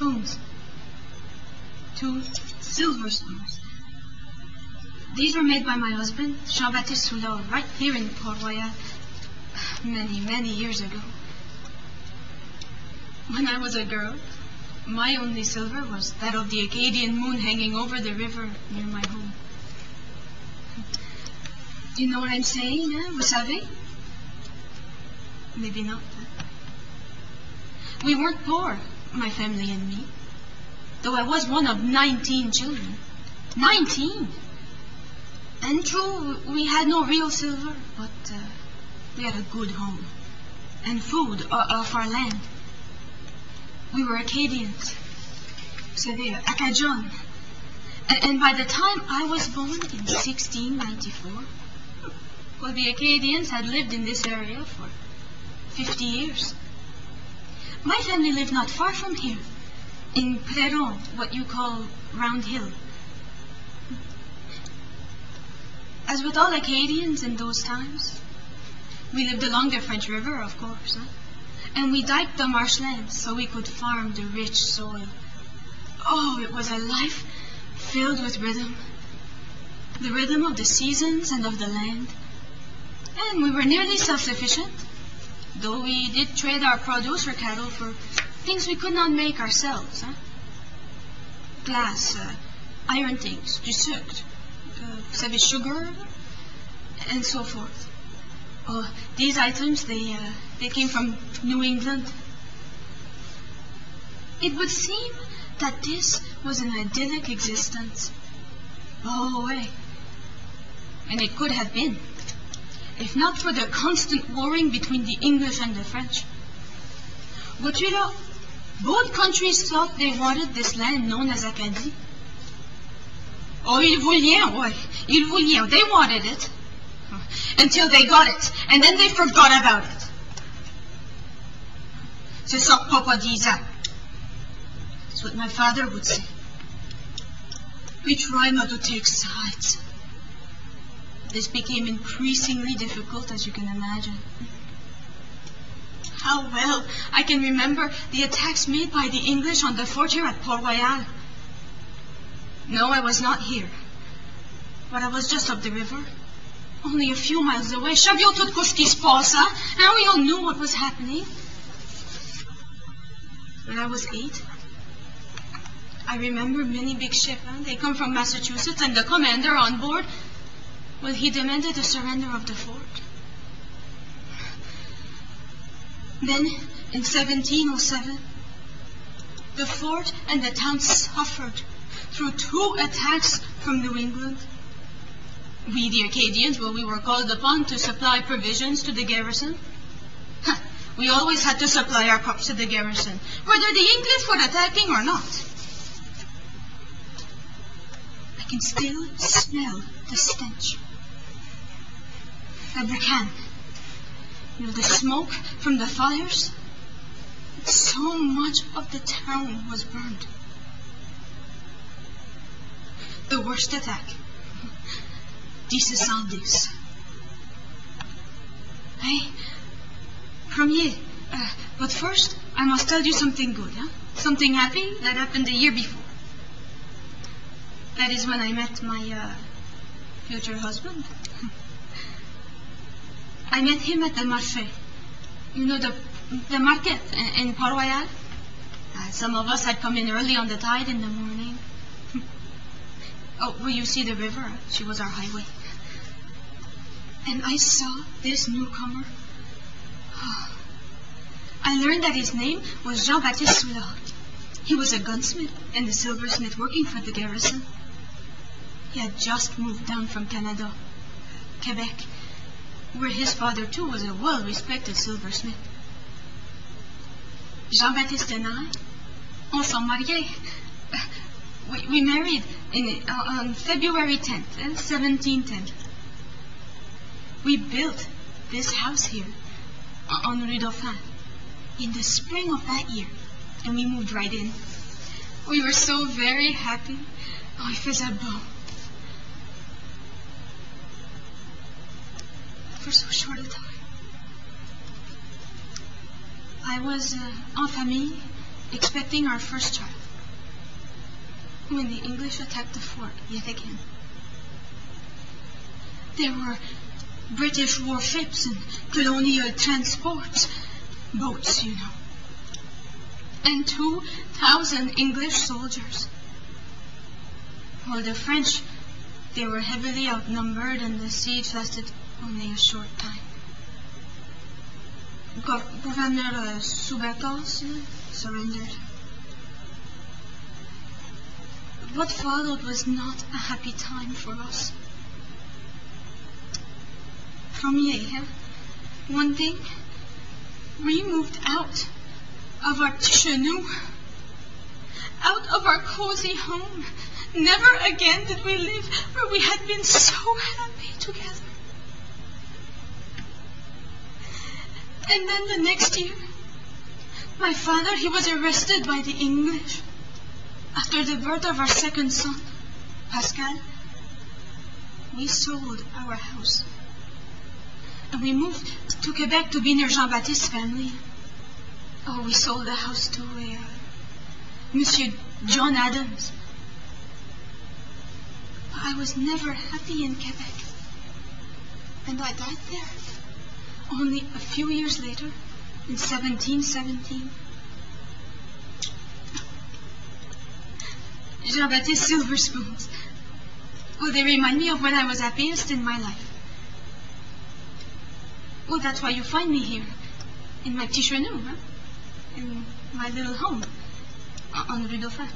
spoons. 2 silver spoons. These were made by my husband, Jean-Baptiste Soulard, right here in Port-Royal, many, many years ago. When I was a girl, my only silver was that of the Acadian moon hanging over the river near my home. Do you know what I'm saying, hein? Vous savez? Maybe not. We weren't poor, my family and me, though I was one of 19 children. 19! And true, we had no real silver, but we had a good home and food off our land. We were Acadians. Vous savez, Acadians. And by the time I was born in 1694, well, the Acadians had lived in this area for 50 years. My family lived not far from here, in Préron, what you call Round Hill. As with all Acadians in those times, we lived along the French River, of course, huh? And we diked the marshlands so we could farm the rich soil. Oh, it was a life filled with rhythm. The rhythm of the seasons and of the land. And we were nearly self-sufficient, though we did trade our produce or cattle for things we could not make ourselves. Huh? Glass, iron things, du sucre, vous savez, sugar, and so forth. Oh, these items, they came from New England. It would seem that this was an idyllic existence. Oh, way. And it could have been, if not for the constant warring between the English and the French. But you know, both countries thought they wanted this land known as Acadie. Oh, ils vouliez, ouais. Ils vouliez. They wanted it. Until they got it. And then they forgot about it. C'est ça que Papa disait. That's what my father would say. We try not to take sides. This became increasingly difficult, as you can imagine. How well I can remember the attacks made by the English on the fort here at Port-Royal. No, I was not here. But I was just up the river, only a few miles away. Savions tout ce qui se passe, and we all knew what was happening. When I was 8, I remember many big ships. They come from Massachusetts, and the commander on board, well, he demanded the surrender of the fort. Then, in 1707, the fort and the town suffered through 2 attacks from New England. We, the Acadians, well, we were called upon to supply provisions to the garrison. We always had to supply our crops to the garrison, whether the English were attacking or not. I can still smell the stench. The brican. You know, the smoke from the fires. So much of the town was burned. The worst attack. 10-10. Hey, premier. But first, I must tell you something good, huh? Something happy that happened the year before. That is when I met my future husband. I met him at the marché. You know, the market in Port-Royal. Some of us had come in early on the tide in the morning. Oh, well, you see the river. She was our highway. And I saw this newcomer. Oh. I learned that his name was Jean-Baptiste Soulard. He was a gunsmith and a silversmith working for the garrison. He had just moved down from Canada, Quebec, where his father, too, was a well-respected silversmith. Jean-Baptiste and I, on s'en mariés. We married on February 10th, 1710. We built this house here on Rue Dauphin in the spring of that year, and we moved right in. We were so very happy. Oh, il faisait beau. For so short a time. I was en famille expecting our first child, when the English attacked the fort yet again. There were British warships and colonial transports, boats, you know, and 2,000 English soldiers. While the French, they were heavily outnumbered and the siege lasted only a short time. Governor Subercaus surrendered. What followed was not a happy time for us. Premier, one day, we moved out of our Tichenou, out of our cozy home. Never again did we live where we had been so happy together. And then the next year, my father, he was arrested by the English. After the birth of our second son, Pascal, we sold our house. And we moved to Quebec to be near Jean-Baptiste's family. Oh, we sold the house to Monsieur John Adams. I was never happy in Quebec. And I died there. Only a few years later, in 1717. Jean-Baptiste silver spoons. Oh, they remind me of when I was happiest in my life. Oh, that's why you find me here, in my Tichenou, huh? In my little home, on Rue Dauphin.